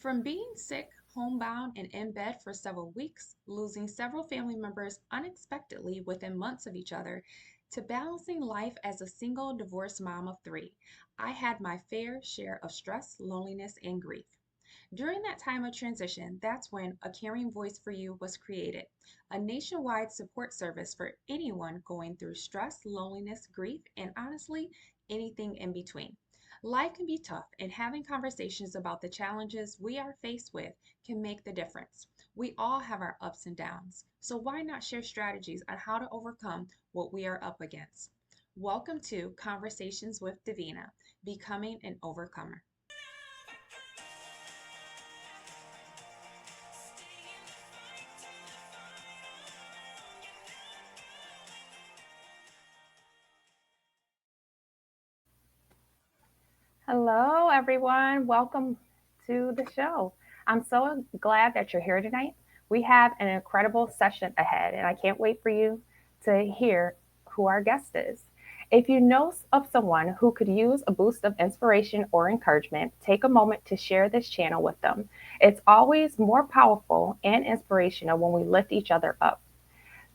From being sick, homebound, and in bed for several weeks, losing several family members unexpectedly within months of each other, to balancing life as a single divorced mom of three, I had my fair share of stress, loneliness, and grief. During that time of transition, that's when A Caring Voice for You was created, a nationwide support service for anyone going through stress, loneliness, grief, and honestly, anything in between. Life can be tough, and having conversations about the challenges we are faced with can make the difference. We all have our ups and downs, so why not share strategies on how to overcome what we are up against? Welcome to Conversations with Davina, Becoming an Overcomer. Hello, everyone. Welcome to the show. I'm so glad that you're here tonight. We have an incredible session ahead, and I can't wait for you to hear who our guest is. If you know of someone who could use a boost of inspiration or encouragement, take a moment to share this channel with them. It's always more powerful and inspirational when we lift each other up.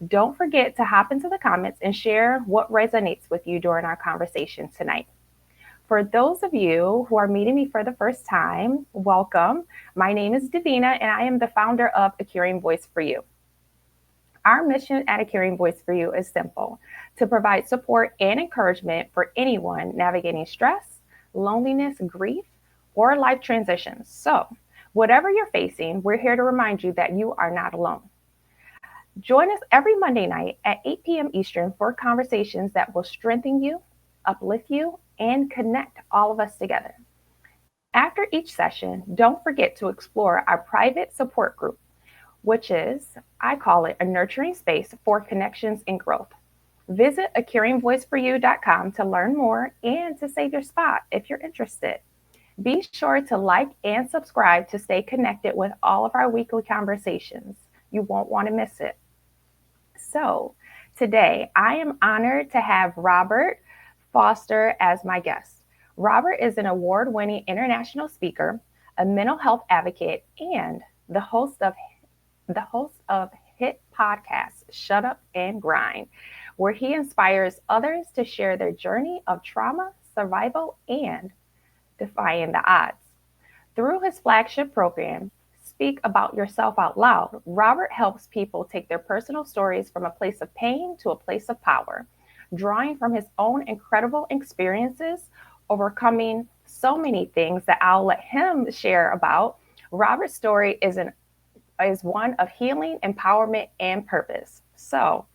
Don't forget to hop into the comments and share what resonates with you during our conversation tonight. For those of you who are meeting me for the first time, welcome. My name is Davina, and I am the founder of A Caring Voice for You. Our mission at A Caring Voice for You is simple: to provide support and encouragement for anyone navigating stress, loneliness, grief, or life transitions. So, whatever you're facing, we're here to remind you that you are not alone. Join us every Monday night at 8 p.m. Eastern for conversations that will strengthen you, uplift you, and connect all of us together. After each session, don't forget to explore our private support group, which is, I call it, a nurturing space for connections and growth. Visit acaringvoiceforyou.com to learn more and to save your spot if you're interested. Be sure to like and subscribe to stay connected with all of our weekly conversations. You won't want to miss it. So, today I am honored to have Robert Foster as my guest. Robert is an award winning international speaker, a mental health advocate, and the host of hit podcast Shut Up and Grind, where he inspires others to share their journey of trauma, survival, and defying the odds. Through his flagship program, Speak About Yourself Out Loud, Robert helps people take their personal stories from a place of pain to a place of power, drawing from his own incredible experiences, overcoming so many things that I'll let him share about. Robert's story is one of healing, empowerment, and purpose. So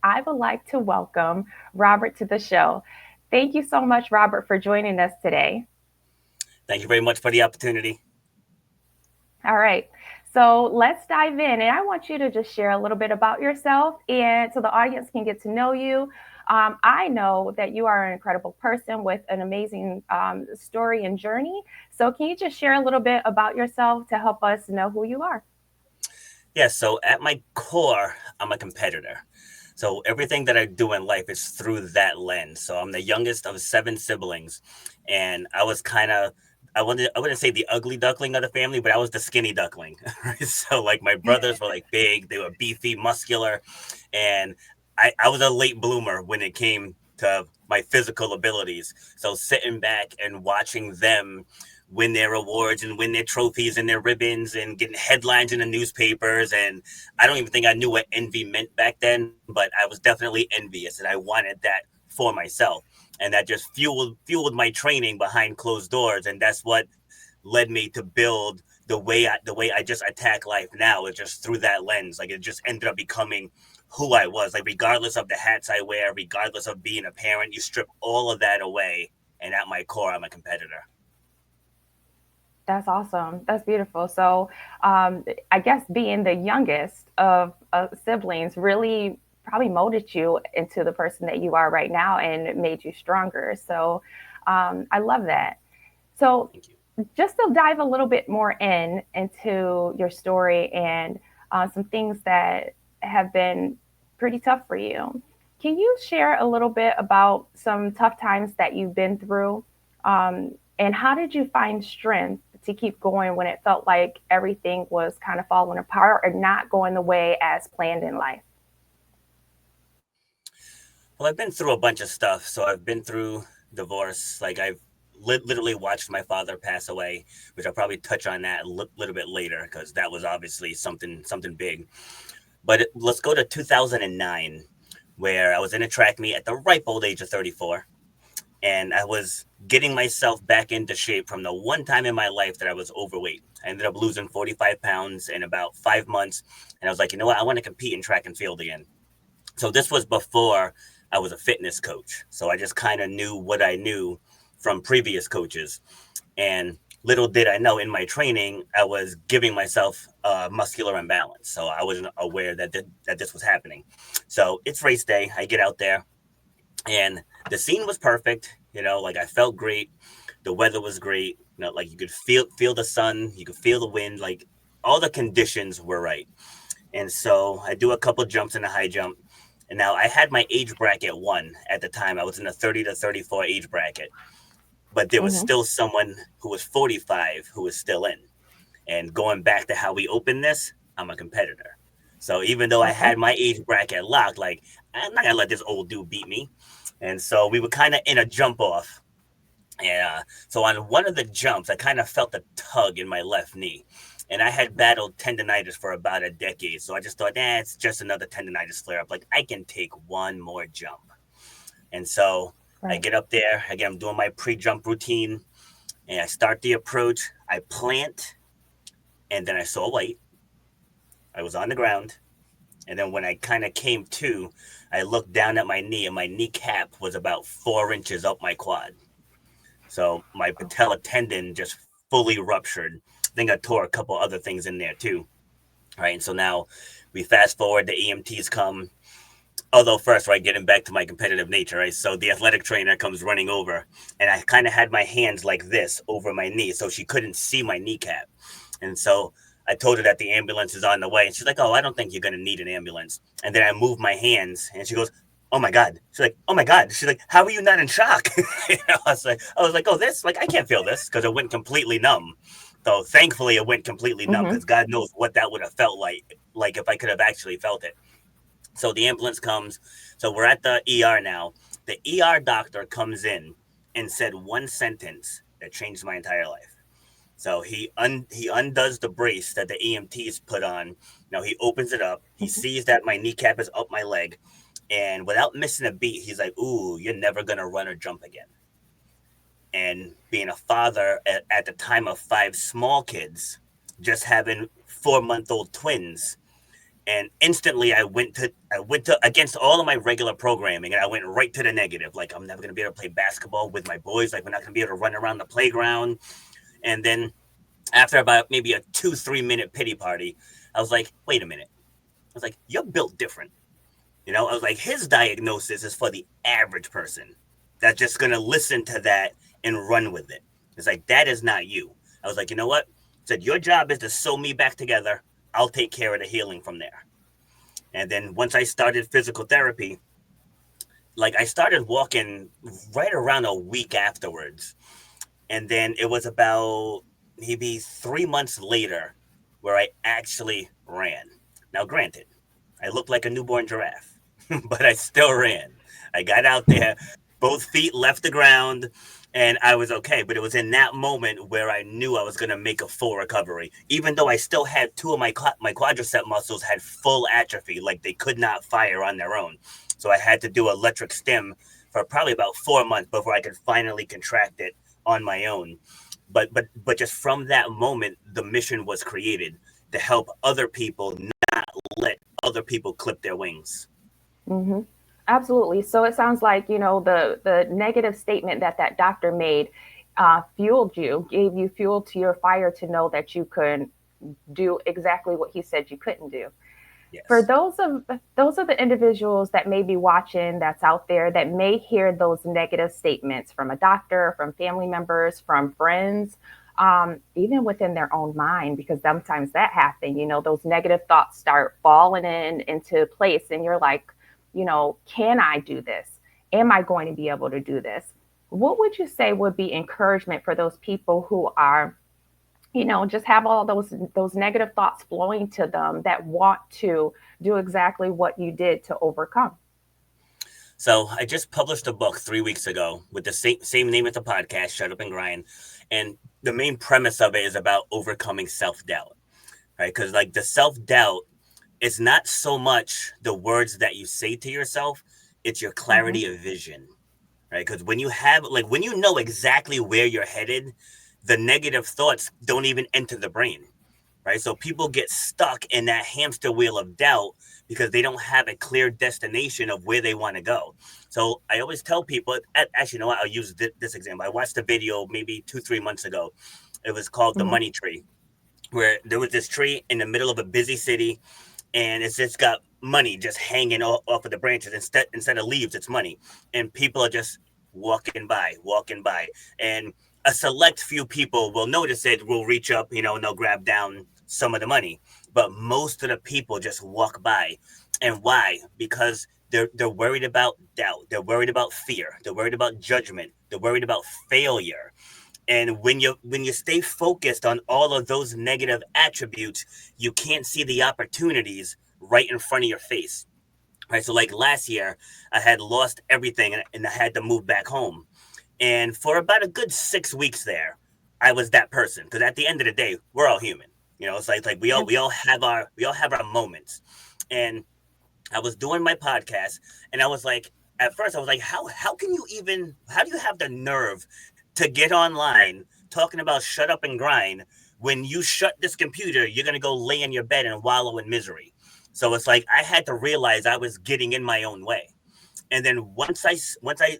I would like to welcome Robert to the show. Thank you so much, Robert, for joining us today. Thank you very much for the opportunity. All right. So let's dive in. And I want you to just share a little bit about yourself and so the audience can get to know you. I know that you are an incredible person with an amazing story and journey. So can you just share a little bit about yourself to help us know who you are? Yes, so at my core, I'm a competitor. So everything that I do in life is through that lens. So I'm the youngest of seven siblings, and I was kind of I wouldn't say the ugly duckling of the family, but I was the skinny duckling. Right? So like my brothers were like big, they were beefy, muscular, and I was a late bloomer when it came to my physical abilities. So sitting back and watching them win their awards and win their trophies and their ribbons and getting headlines in the newspapers. And I don't even think I knew what envy meant back then, but I was definitely envious and I wanted that for myself. And that just fueled my training behind closed doors. And that's what led me to build the way I just attack life now. It's just through that lens. Like it just ended up becoming who I was. Like regardless of the hats I wear, regardless of being a parent, you strip all of that away. And at my core, I'm a competitor. That's awesome. That's beautiful. So, I guess being the youngest of siblings really probably molded you into the person that you are right now and made you stronger. So, I love that. So, Thank you. just to dive a little bit more into your story and some things that have been pretty tough for you. Can you share a little bit about some tough times that you've been through, and how did you find strength to keep going when it felt like everything was kind of falling apart or not going the way as planned in life? Well, I've been through a bunch of stuff. So I've been through divorce. Like I've literally watched my father pass away, which I'll probably touch on that a little bit later because that was obviously something big. But let's go to 2009, where I was in a track meet at the ripe old age of 34, and I was getting myself back into shape from the one time in my life that I was overweight. I ended up losing 45 pounds in about 5 months, and I was like, you know what, I want to compete in track and field again. So this was before I was a fitness coach. So I just kind of knew what I knew from previous coaches. And little did I know in my training, I was giving myself muscular imbalance. So I wasn't aware that this was happening. So it's race day. I get out there and the scene was perfect. Like I felt great. The weather was great. Like you could feel the sun, you could feel the wind, like all the conditions were right. And so I do a couple jumps in the high jump. And now I had my age bracket one at the time. I was in the 30 to 34 age bracket, but there was Mm-hmm. still someone who was 45 who was still in. And going back to how we opened this, I'm a competitor. So even though I Okay. had my age bracket locked, like I'm not gonna let this old dude beat me. And so we were kind of in a jump off. And so on one of the jumps, I kind of felt a tug in my left knee. And I had battled tendonitis for about a decade. So I just thought, it's just another tendonitis flare up. Like, I can take one more jump. And so I Right. get up there. Again, I'm doing my pre jump routine. And I start the approach. I plant. And then I saw light. I was on the ground. And then when I kind of came to, I looked down at my knee, and my kneecap was about 4 inches up my quad. So my Oh. patella tendon just fully ruptured. I think I tore a couple other things in there too. Right. And so now we fast forward, the EMTs come. Although first, right, getting back to my competitive nature, right? So the athletic trainer comes running over, and I kind of had my hands like this over my knee, so she couldn't see my kneecap. And so I told her that the ambulance is on the way, and she's like, "Oh, I don't think you're gonna need an ambulance." And then I moved my hands, and she goes, "Oh my god!" She's like, "Oh my god!" She's like, "How are you not in shock?" I was like, "Oh, this, like, I can't feel this because it went completely numb." So thankfully, it went completely numb Mm-hmm. because God knows what that would have felt like if I could have actually felt it. So the ambulance comes. So we're at the ER now. The ER doctor comes in and said one sentence that changed my entire life. So he undoes the brace that the EMTs put on. Now he opens it up. He Mm-hmm. sees that my kneecap is up my leg, and without missing a beat, he's like, "Ooh, you're never gonna run or jump again." And being a father at the time of five small kids, just having 4-month-old twins, and instantly I went to against all of my regular programming, and I went right to the negative. Like, I'm never gonna be able to play basketball with my boys. Like, we're not gonna be able to run around the playground. And then after about maybe a 2-3 minute pity party, I was like, wait a minute. I was like, you're built different. I was like, his diagnosis is for the average person that's just gonna listen to that and run with it. It's like, that is not you. I was like, you know what? I said, your job is to sew me back together. I'll take care of the healing from there. And then once I started physical therapy, like I started walking right around a week afterwards. And then it was about maybe 3 months later where I actually ran. Now, granted, I looked like a newborn giraffe, but I still ran. I got out there, both feet left the ground, and I was okay. But it was in that moment where I knew I was going to make a full recovery, even though I still had two of my quadricep muscles had full atrophy, like they could not fire on their own. So I had to do electric stim for probably about 4 months before I could finally contract it on my own. But just from that moment, the mission was created to help other people, not let other people clip their wings. Mm-hmm. Absolutely. So it sounds like, the negative statement that that doctor made fueled you, gave you fuel to your fire to know that you could do exactly what he said you couldn't do. For Yes. those of the individuals that may be watching, that's out there, that may hear those negative statements from a doctor, from family members, from friends, even within their own mind, because sometimes that happens. Those negative thoughts start falling into place, and you're like, can I do this? Am I going to be able to do this? What would you say would be encouragement for those people who are just have all those negative thoughts flowing to them that want to do exactly what you did to overcome. So I just published a book 3 weeks ago with the same name as the podcast, Shut Up and Grind. And the main premise of it is about overcoming self doubt, right? Because like the self doubt is not so much the words that you say to yourself, it's your Hmm. clarity of vision, right? Because when you have, like, when you know exactly where you're headed, the negative thoughts don't even enter the brain, right? So people get stuck in that hamster wheel of doubt because they don't have a clear destination of where they want to go. So I always tell people, actually, you know what? I'll use this example. I watched a video maybe 2, 3 months ago. It was called The Hmm. Money Tree, where there was this tree in the middle of a busy city, and it's just got money just hanging off of the branches. Instead of leaves, it's money, and people are just walking by, and a select few people will notice it, will reach up, and they'll grab down some of the money. But most of the people just walk by, and why? Because they're worried about doubt, they're worried about fear, they're worried about judgment, they're worried about failure. And when you stay focused on all of those negative attributes, you can't see the opportunities right in front of your face. Right. So like last year, I had lost everything, and I had to move back home. And for about a good 6 weeks there, I was that person. Because at the end of the day, we're all human. It's like we all Yeah. we all have our moments. And I was doing my podcast, and I was like, at first I was like, how do you have the nerve to get online talking about shut up and grind when you shut this computer, you're gonna go lay in your bed and wallow in misery. So it's like I had to realize I was getting in my own way. And then once I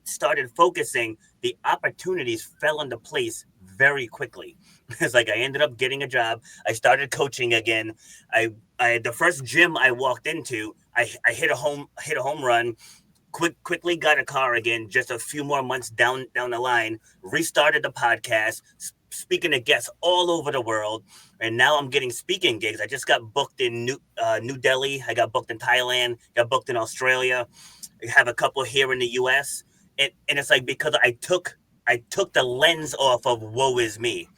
started focusing, the opportunities fell into place very quickly. It's like I ended up getting a job. I started coaching again. I the first gym I walked into, I hit a home run. Quickly got a car again. Just a few more months down the line, restarted the podcast, speaking to guests all over the world, and now I'm getting speaking gigs. I just got booked in New Delhi. I got booked in Thailand. Got booked in Australia. Have a couple here in the US. And it's like because I took the lens off of woe is me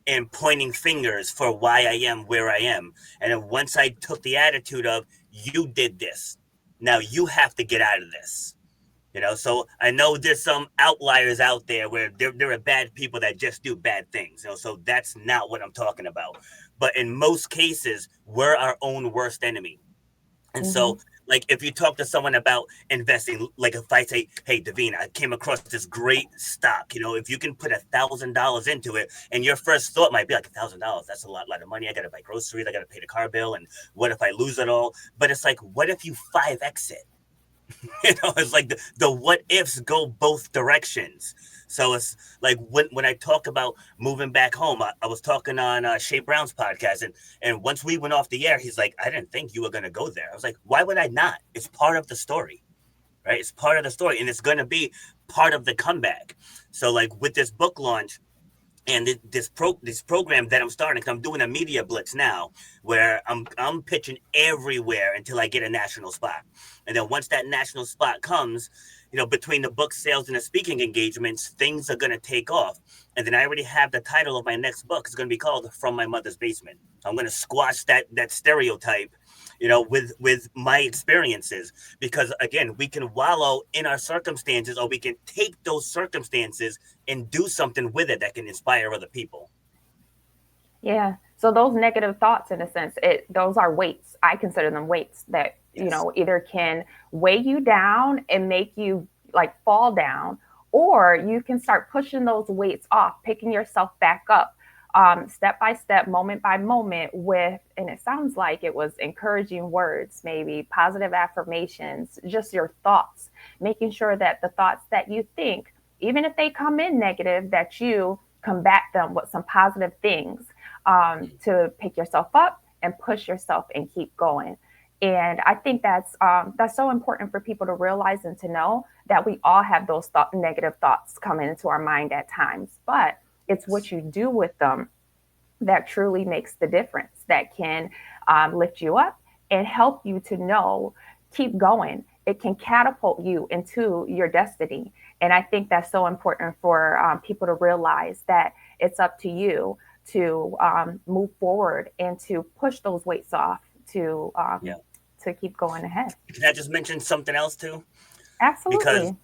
and pointing fingers for why I am where I am. And then once I took the attitude of you did this, now you have to get out of this. So I know there's some outliers out there where there are bad people that just do bad things. So that's not what I'm talking about. But in most cases, we're our own worst enemy. And Hmm. so, like, if you talk to someone about investing, like if I say, "Hey, Davina, I came across this great stock. If you can put $1,000 into it," and your first thought might be like, $1,000, that's a lot of money. I got to buy groceries, I got to pay the car bill, and what if I lose it all? But it's like, what if you 5x it? It's like the what ifs go both directions. So it's like when I talk about moving back home, I was talking on Shay Brown's podcast, and once we went off the air, he's like, "I didn't think you were gonna go there." I was like, "Why would I not? It's part of the story, right? It's part of the story, and it's gonna be part of the comeback." So like with this book launch, and this program that I'm starting, because I'm doing a media blitz now, where I'm pitching everywhere until I get a national spot, and then once that national spot comes, between the book sales and the speaking engagements, things are going to take off. And then I already have the title of my next book. It's going to be called From My Mother's Basement. I'm going to squash that stereotype, with my experiences, because again, we can wallow in our circumstances, or we can take those circumstances and do something with it that can inspire other people. Yeah. So those negative thoughts, in a sense, those are weights. I consider them weights that Yes. either can weigh you down and make you like fall down, or you can start pushing those weights off, picking yourself back up, step by step, moment by moment. And it sounds like it was encouraging words, maybe positive affirmations, just your thoughts, making sure that the thoughts that you think, even if they come in negative, that you combat them with some positive things, to pick yourself up and push yourself and keep going. And I think that's so important for people to realize and to know that we all have those negative thoughts coming into our mind at times, but it's what you do with them that truly makes the difference, that can lift you up and help you to know, keep going. It can catapult you into your destiny. And I think that's so important for people to realize that it's up to you to move forward and to push those weights off Yeah. to keep going ahead. Can I just mention something else too? Because Absolutely.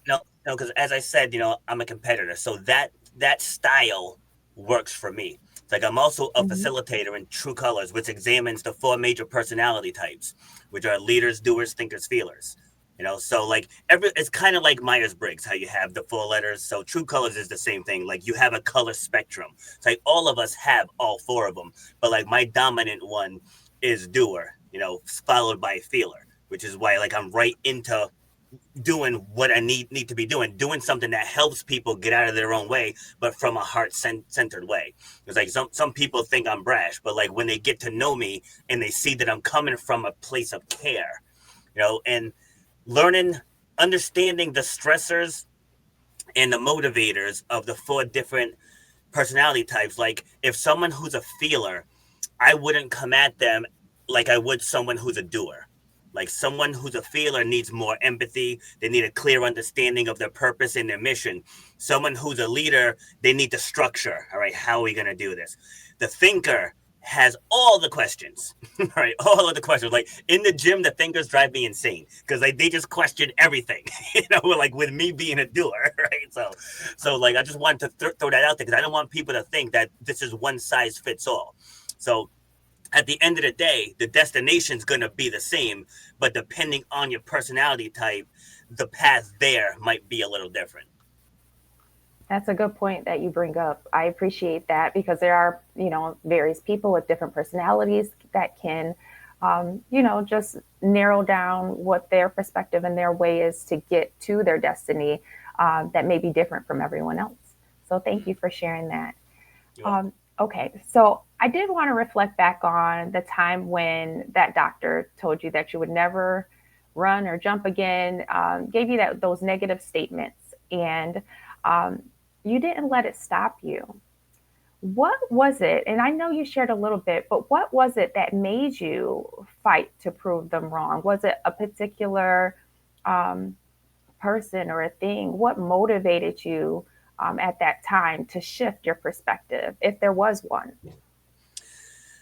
because as I said, I'm a competitor, so that style works for me. It's like I'm also a Hmm. facilitator in True Colors, which examines the four major personality types, which are leaders, doers, thinkers, feelers. So like it's kind of like Myers Briggs, how you have the four letters. So True Colors is the same thing. Like you have a color spectrum. It's like all of us have all four of them, but like my dominant one is doer. Followed by feeler, which is why like I'm right into doing what I need to be doing something that helps people get out of their own way, but from a heart centered way. It's like some people think I'm brash, but like when they get to know me and they see that I'm coming from a place of care, and learning, understanding the stressors and the motivators of the four different personality types. Like if someone who's a feeler, I wouldn't come at them like I would someone who's a doer. Like someone who's a feeler needs more empathy. They need a clear understanding of their purpose and their mission. Someone who's a leader, they need the structure. All right, how are we going to do this? The thinker has all the questions, right? All of the questions. Like in the gym, the thinkers drive me insane because like they just question everything, like with me being a doer, right? So like I just wanted to throw that out there because I don't want people to think that this is one size fits all. So at the end of the day, the destination's going to be the same, but depending on your personality type, the path there might be a little different. That's a good point that you bring up. I appreciate that because there are, various people with different personalities that can, just narrow down what their perspective and their way is to get to their destiny that may be different from everyone else. So thank you for sharing that. You're welcome. Okay, so I did want to reflect back on the time when that doctor told you that you would never run or jump again, gave you those negative statements, and um, you didn't let it stop you. What was it? And I know you shared a little bit, but what was it that made you fight to prove them wrong? Was it a particular um, person or a thing? What motivated you at that time to shift your perspective, if there was one?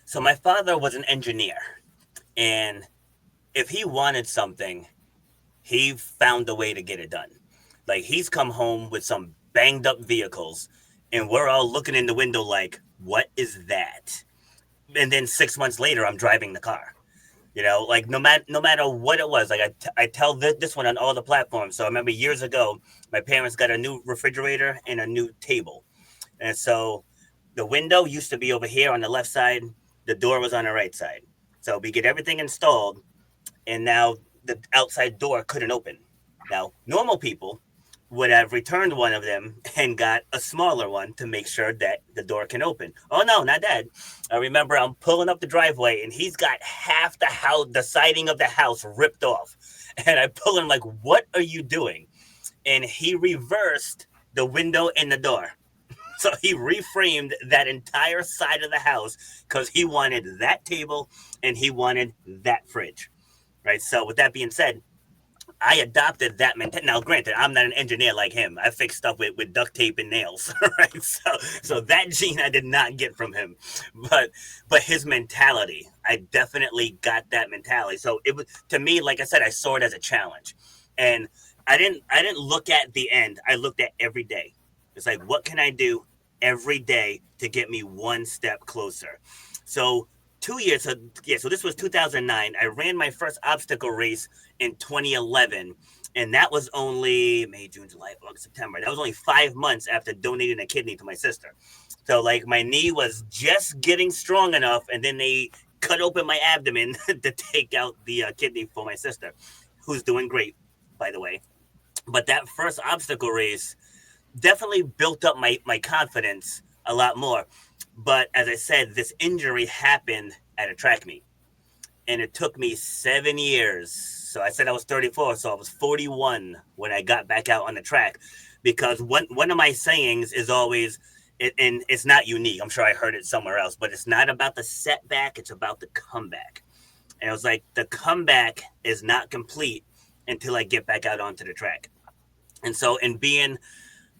So my father was an engineer, and if he wanted something, he found a way to get it done. Like he's come home with some banged up vehicles, and we're all looking in the window like, "What is that?" And then 6 months later, I'm driving the car. Like no matter what it was. Like I tell this one on all the platforms. So I remember years ago, my parents got a new refrigerator and a new table, and so the window used to be over here on the left side. The door was on the right side. So we get everything installed, and now the outside door couldn't open. Now, normal people would have returned one of them and got a smaller one to make sure that the door can open. Oh no, not that. I remember I'm pulling up the driveway and he's got half the house, the siding of the house ripped off. And I pull him like, "What are you doing?" And he reversed the window and the door. So he reframed that entire side of the house because he wanted that table and he wanted that fridge. Right. So with that being said, I adopted that mentality. Now, granted, I'm not an engineer like him. I fix stuff with duct tape and nails, right? So that gene I did not get from him, but his mentality, I definitely got that mentality. So it was, to me, like I said, I saw it as a challenge, and I didn't look at the end. I looked at every day. It's like, what can I do every day to get me one step closer? So 2 years. So yeah. So this was 2009. I ran my first obstacle race in 2011, and that was only May, June, July, August, September. That was only 5 months after donating a kidney to my sister. So like my knee was just getting strong enough, and then they cut open my abdomen to take out the kidney for my sister, who's doing great, by the way. But that first obstacle race definitely built up my confidence a lot more. But as I said, this injury happened at a track meet, and it took me 7 years. So I said I was 34, so I was 41 when I got back out on the track. Because one of my sayings is always, and it's not unique. I'm sure I heard it somewhere else, but it's not about the setback; it's about the comeback. And it was like the comeback is not complete until I get back out onto the track. And so, in being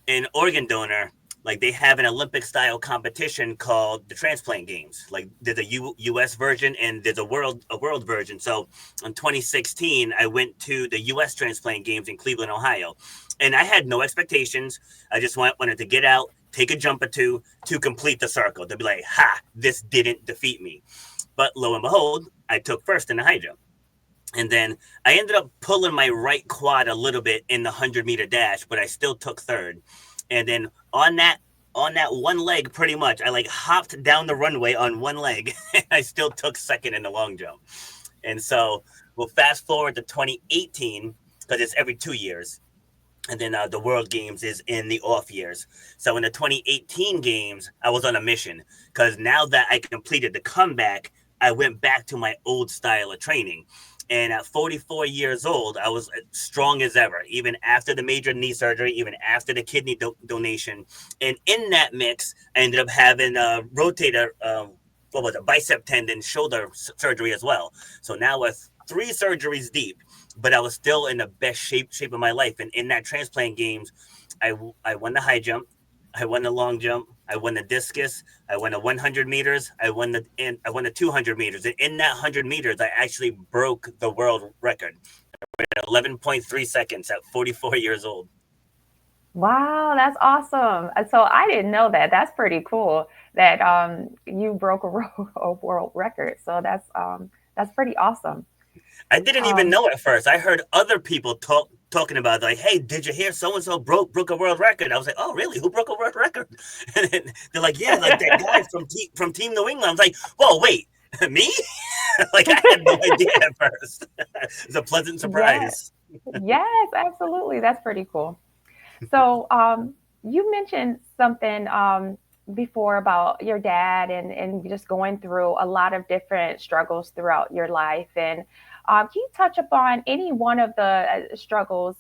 an organ donor, like they have an Olympic style competition called the transplant games. Like there's a US version and there's a world version. So in 2016 I went to the US transplant games in Cleveland, Ohio. And I had no expectations. I just wanted to get out, take a jump or two to complete the circle, to be like, ha, this didn't defeat me. But lo and behold, I took first in the high jump. And then I ended up pulling my right quad a little bit in the 100-meter dash, but I still took third. And then on that one leg, pretty much, I like hopped down the runway on one leg. And I still took second in the long jump. And so we'll fast forward to 2018 because it's every 2 years. And then the World Games is in the off years. So in the 2018 games, I was on a mission because now that I completed the comeback, I went back to my old style of training. And at 44 years old, I was strong as ever, even after the major knee surgery, even after the kidney donation. And in that mix, I ended up having a rotator, what was it, bicep tendon, shoulder surgery as well. So now we're 3 surgeries deep, but I was still in the best shape of my life. And in that transplant games, I won the high jump, I won the long jump, I won the discus, I won the 100 meters, I won the 200 meters. And in that 100 meters, I actually broke the world record at 11.3 seconds at 44 years old. Wow, that's awesome. So I didn't know that. That's pretty cool that you broke a world record. So that's pretty awesome. I didn't even Um, know at first. I heard other people talking about it, like, "Hey, did you hear so and so broke a world record?" I was like, "Oh, really? Who broke a world record?" And then they're like, "Yeah, like that guy from Team New England." I was like, "Whoa, wait, me?" Like I had no idea at first. It's a pleasant yeah, surprise. yes, absolutely. That's pretty cool. So, you mentioned something before about your dad and just going through a lot of different struggles throughout your life. And can you touch upon any one of the struggles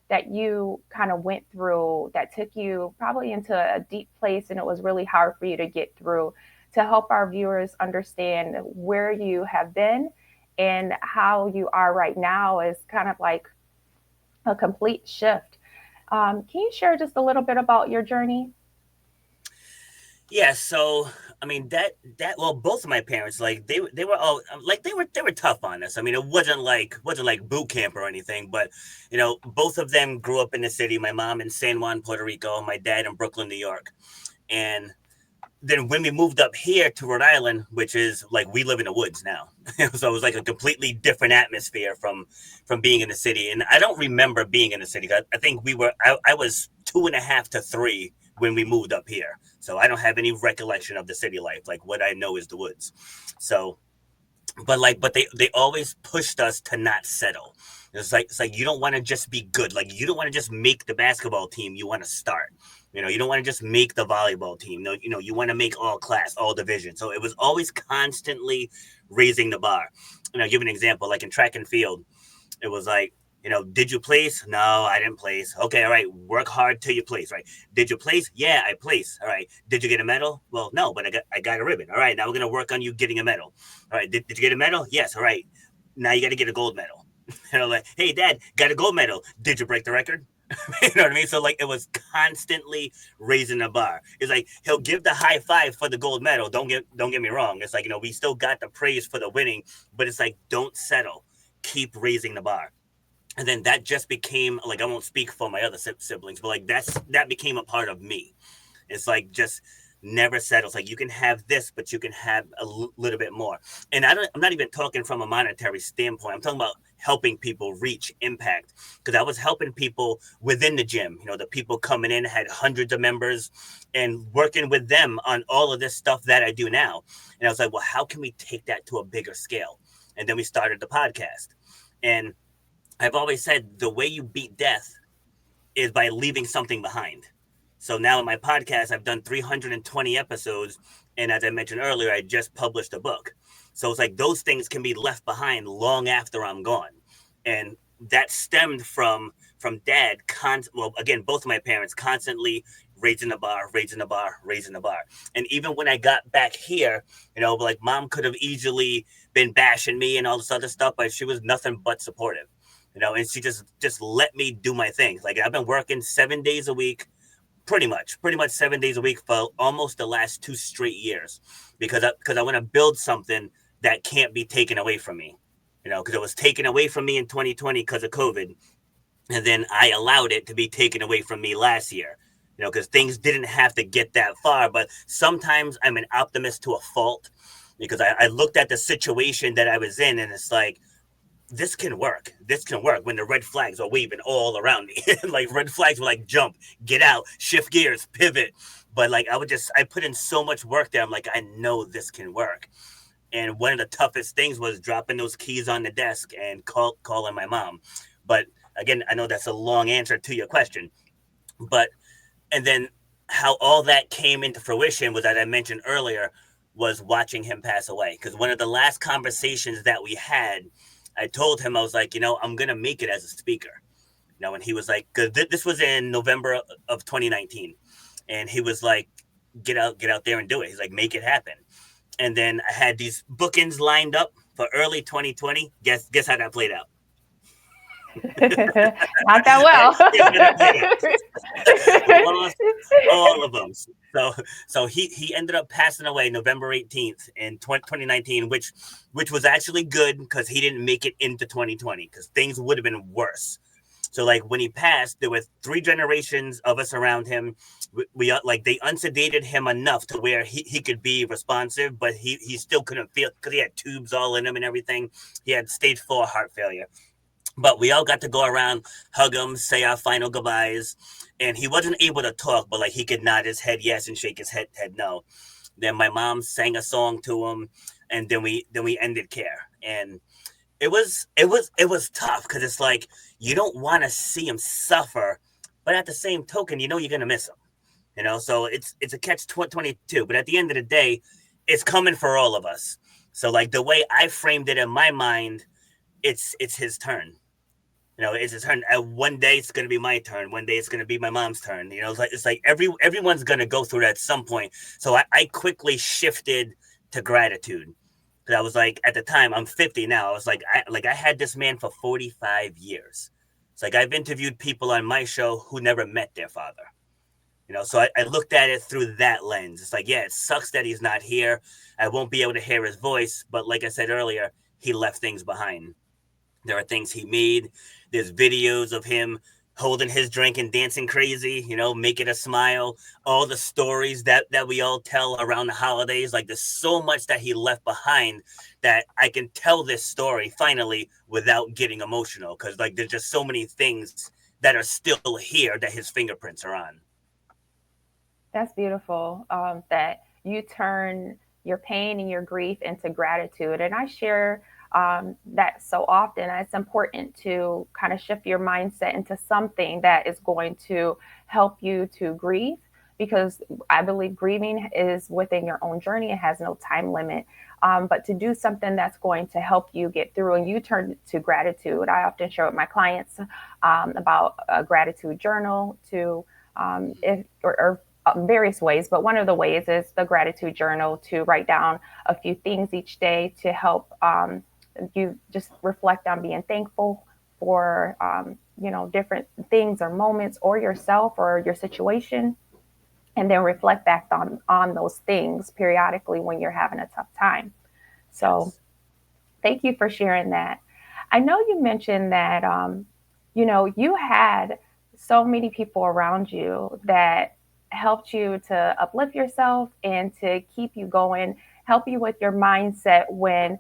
that you kind of went through that took you probably into a deep place and it was really hard for you to get through to help our viewers understand where you have been and how you are right now is kind of like a complete shift. Can you share just a little bit about your journey? Yeah, so I mean that well, both of my parents, like they were all like they were tough on us. I mean, it wasn't like boot camp or anything, but both of them grew up in the city. My mom in San Juan, Puerto Rico, my dad in Brooklyn, New York. And then when we moved up here to Rhode Island, which is like we live in the woods now, so it was like a completely different atmosphere from being in the city. And I don't remember being in the city. I think I was 2.5 to 3 when we moved up here, so I don't have any recollection of the city life. Like what I know is the woods. So but they always pushed us to not settle. It's like you don't want to just be good. Like you don't want to just make the basketball team. You want to start. You don't want to just make the volleyball team. No, you want to make all class, all division. So it was always constantly raising the bar. I'll give an example. Like in track and field, it was like, did you place? No, I didn't place. Okay, all right. Work hard till you place, right? Did you place? Yeah, I placed. All right. Did you get a medal? Well, no, but I got a ribbon. All right, now we're gonna work on you getting a medal. All right, did you get a medal? Yes. All right. Now you got to get a gold medal. Like, hey, Dad, got a gold medal. Did you break the record? You know what I mean? So like it was constantly raising the bar. It's like he'll give the high five for the gold medal. Don't get me wrong. It's like, we still got the praise for the winning, but it's like don't settle. Keep raising the bar. And then that just became like, I won't speak for my other siblings, but like that became a part of me. It's like just never settles. Like you can have this, but you can have a little bit more. And I'm not even talking from a monetary standpoint. I'm talking about helping people reach impact, because I was helping people within the gym. The people coming in had hundreds of members and working with them on all of this stuff that I do now. And I was like, well, how can we take that to a bigger scale? And then we started the podcast. And I've always said the way you beat death is by leaving something behind. So now in my podcast, I've done 320 episodes. And as I mentioned earlier, I just published a book. So it's like those things can be left behind long after I'm gone. And that stemmed from dad, well, again, both of my parents constantly raising the bar, raising the bar, raising the bar. And even when I got back here, like mom could have easily been bashing me and all this other stuff, but she was nothing but supportive. And she just let me do my thing. Like I've been working 7 days a week, pretty much 7 days a week for almost the last 2 straight years, because I want to build something that can't be taken away from me. Because it was taken away from me in 2020 because of COVID, and then I allowed it to be taken away from me last year. Because things didn't have to get that far. But sometimes I'm an optimist to a fault, because I looked at the situation that I was in, and it's like, this can work. This can work when the red flags are waving all around me. Like red flags were like jump, get out, shift gears, pivot. But like I put in so much work there. I'm like, I know this can work. And one of the toughest things was dropping those keys on the desk and calling my mom. But again, I know that's a long answer to your question. But and then how all that came into fruition was, that I mentioned earlier, was watching him pass away. Because one of the last conversations that we had, I told him, I was like, I'm gonna make it as a speaker. And he was like, because this was in November of 2019, and he was like, get out there and do it. He's like, make it happen. And then I had these bookings lined up for early 2020. Guess how that played out. Not that Right? well. Guess how that played out. We lost all of them. So he ended up passing away November 18th in 2019, which was actually good, because he didn't make it into 2020, because things would have been worse. So like when he passed, there were 3 generations of us around him. We like, they unsedated him enough to where he could be responsive, but he still couldn't feel, because he had tubes all in him and everything. He had stage 4 heart failure. But we all got to go around, hug him, say our final goodbyes. And he wasn't able to talk, but like he could nod his head yes and shake his head no. Then my mom sang a song to him, and then we ended care. And it was tough, because it's like, you don't want to see him suffer, but at the same token, you're gonna miss him. So it's a catch 22. But at the end of the day, it's coming for all of us. So like the way I framed it in my mind, it's his turn. It's his turn. One day it's gonna be my turn. One day it's gonna be my mom's turn. It's like everyone's gonna go through that at some point. So I quickly shifted to gratitude, because I was like, at the time, I'm 50 now. I was like, I had this man for 45 years. It's like, I've interviewed people on my show who never met their father. So I looked at it through that lens. It's like, yeah, it sucks that he's not here. I won't be able to hear his voice, but like I said earlier, he left things behind. There are things he made. There's videos of him holding his drink and dancing crazy, making a smile. All the stories that we all tell around the holidays. Like, there's so much that he left behind, that I can tell this story finally without getting emotional, because like there's just so many things that are still here that his fingerprints are on. That's beautiful, that you turn your pain and your grief into gratitude. And I share that so often. It's important to kind of shift your mindset into something that is going to help you to grieve, because I believe grieving is within your own journey. It has no time limit. But to do something that's going to help you get through, and you turn to gratitude. I often share with my clients about a gratitude journal, to if or various ways, but one of the ways is the gratitude journal, to write down a few things each day to help you just reflect on being thankful for, different things or moments, or yourself or your situation, and then reflect back on those things periodically when you're having a tough time. So Yes. thank you for sharing that. I know you mentioned that, you had so many people around you that helped you to uplift yourself and to keep you going, help you with your mindset when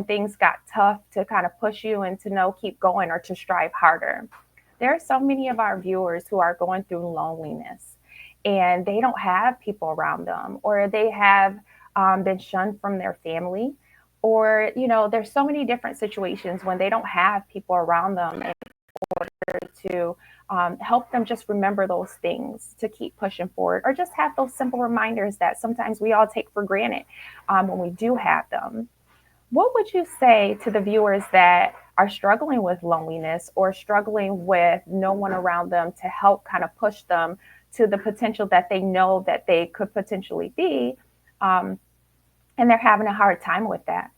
things got tough, to kind of push you and to know keep going or to strive harder. There are so many of our viewers who are going through loneliness, and they don't have people around them, or they have been shunned from their family, or there's so many different situations when they don't have people around them to help them just remember those things to keep pushing forward, or just have those simple reminders that sometimes we all take for granted when we do have them. What would you say to the viewers that are struggling with loneliness, or struggling with no one around them to help kind of push them to the potential that they know that they could potentially be, um, and they're having a hard time with that?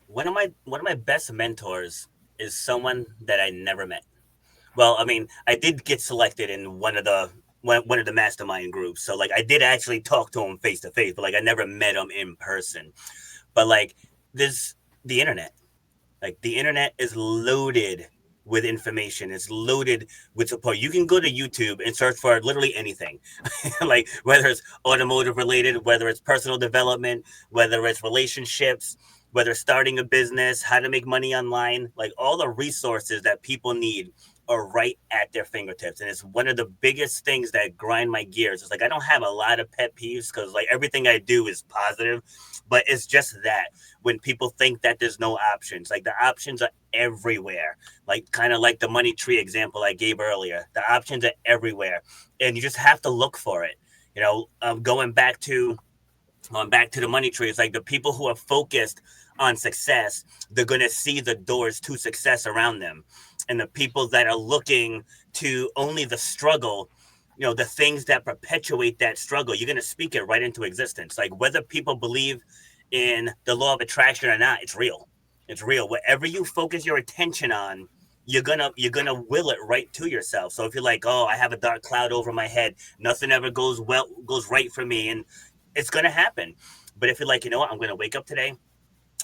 One of my best mentors is someone that I never met. Well, I mean, I did get selected in one of the mastermind groups. So like I did actually talk to him face to face, but like I never met him in person. But like this the internet. Like the internet is loaded with information. It's loaded with support. You can go to YouTube and search for literally anything. Like whether it's automotive related, whether it's personal development, whether it's relationships, whether starting a business, how to make money online, like all the resources that people need are right at their fingertips. And it's one of the biggest things that grind my gears. It's like I don't have a lot of pet peeves because like everything I do is positive, but it's just that when people think that there's no options, like the options are everywhere. Like kind of like the money tree example I gave earlier. The options are everywhere, and you just have to look for it. Going back to the money tree, it's like the people who are focused on success, they're going to see the doors to success around them. And the people that are looking to only the struggle, the things that perpetuate that struggle, you're going to speak it right into existence. Like whether people believe in the law of attraction or not, it's real. It's real. Whatever you focus your attention on, you're gonna will it right to yourself. So if you're like, oh, I have a dark cloud over my head, nothing ever goes right for me, and it's gonna happen. But if you're like, you know what, I'm gonna wake up today,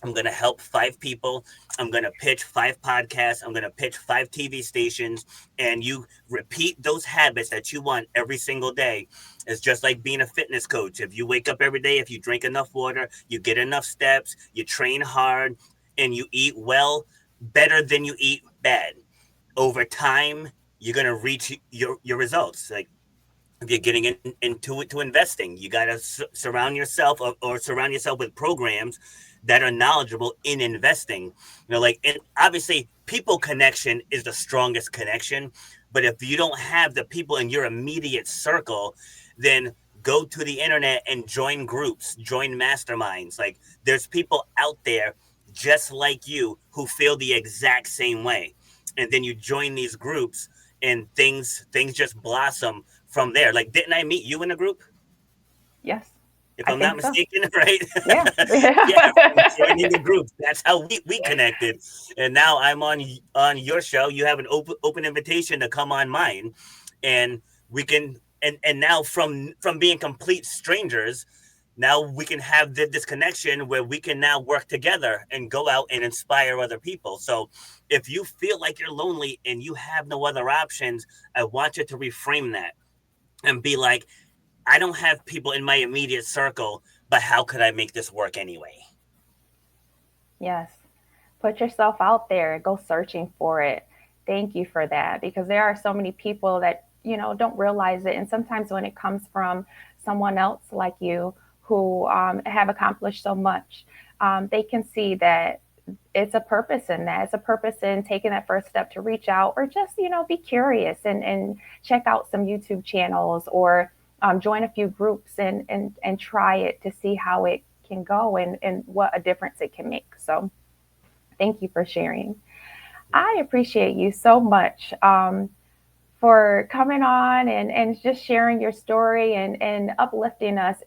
I'm going to help 5 people. I'm going to pitch 5 podcasts. I'm going to pitch 5 TV stations. And you repeat those habits that you want every single day. It's just like being a fitness coach. If you wake up every day, if you drink enough water, you get enough steps, you train hard, and you eat well, better than you eat bad. Over time, you're going to reach your results. Like if you're getting into it to investing, you got to surround yourself or surround yourself with programs that are knowledgeable in investing. Like, and obviously people connection is the strongest connection, but if you don't have the people in your immediate circle, then go to the internet and join groups, join masterminds. Like there's people out there just like you who feel the exact same way, and then you join these groups and things just blossom from there. Like, didn't I meet you in a group? Yes, If I I'm not think so. mistaken, right? Yeah. Yeah, from joining the group. That's how we connected. And now I'm on your show. You have an open invitation to come on mine, and we can and now from being complete strangers, now we can have this connection where we can now work together and go out and inspire other people. So if you feel like you're lonely and you have no other options, I want you to reframe that and be like, I don't have people in my immediate circle, but how could I make this work anyway? Yes. Put yourself out there, go searching for it. Thank you for that, because there are so many people that, don't realize it. And sometimes when it comes from someone else like you who have accomplished so much, they can see that it's a purpose in that. It's a purpose in taking that first step to reach out, or just, be curious and check out some YouTube channels, or join a few groups and try it to see how it can go, and what a difference it can make. So thank you for sharing. I appreciate you so much for coming on and just sharing your story and uplifting us.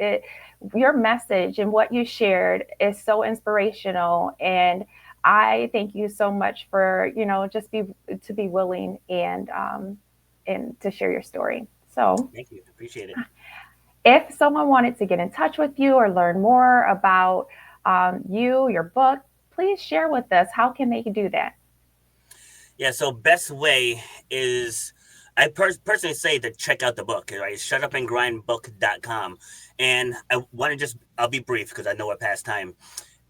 Your message and what you shared is so inspirational, and I thank you so much for just be willing and to share your story. So Thank you. Appreciate it. if someone wanted to get in touch with you or learn more about your book, please share with us. How can they do that? Yeah, so best way is I personally say to check out the book, right? Shutupandgrindbook.com. And I want to I'll be brief because I know we're past time.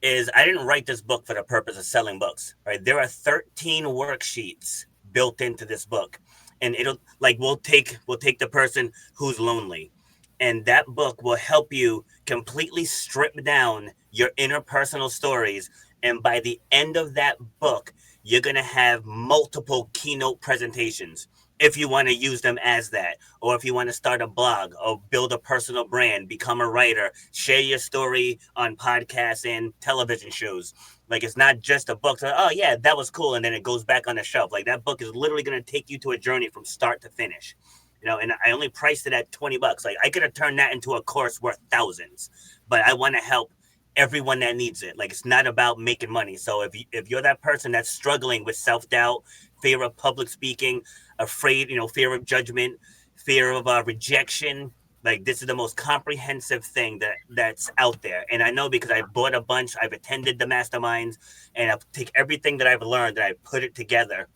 Is I didn't write this book for the purpose of selling books, right? There are 13 worksheets built into this book. And it'll like we'll take the person who's lonely. And that book will help you completely strip down your interpersonal stories. And by the end of that book, you're going to have multiple keynote presentations if you want to use them as that, or if you want to start a blog or build a personal brand, become a writer, share your story on podcasts and television shows. Like it's not just a book. So, oh yeah, that was cool, and then it goes back on the shelf. Like that book is literally going to take you to a journey from start to finish. And I only priced it at $20. Like I could have turned that into a course worth thousands, but I want to help everyone that needs it. Like it's not about making money. So if you're that person that's struggling with self doubt, fear of public speaking, afraid, fear of judgment, fear of rejection. Like this is the most comprehensive thing that's out there, and I know because I bought a bunch. I've attended the masterminds, and I've take everything that I've learned and I put it together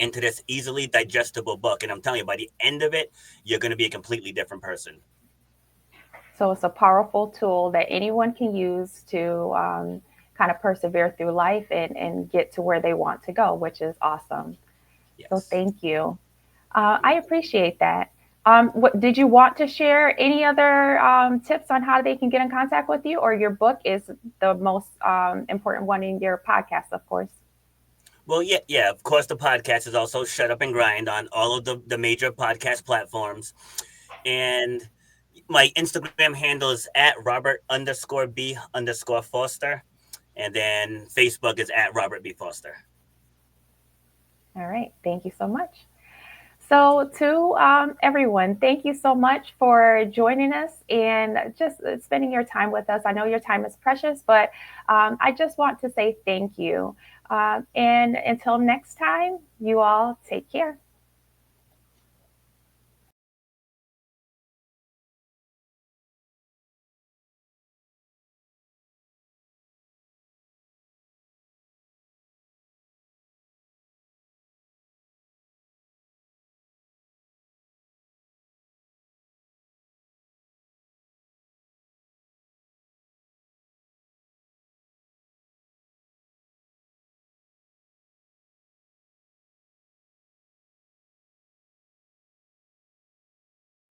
into this easily digestible book. And I'm telling you, by the end of it, you're going to be a completely different person. So it's a powerful tool that anyone can use to kind of persevere through life and get to where they want to go, which is awesome. So Yes. thank you. I appreciate that. Did you want to share any other tips on how they can get in contact with you, or your book is the most important one in your podcast, of course? Well, yeah, yeah. Of course, the podcast is also Shut Up and Grind on all of the major podcast platforms. And my Instagram handle is at Robert_B_Foster. And then Facebook is at Robert B. Foster. All right. Thank you so much. So, to everyone, thank you so much for joining us and just spending your time with us. I know your time is precious, but I just want to say thank you. And until next time, you all take care.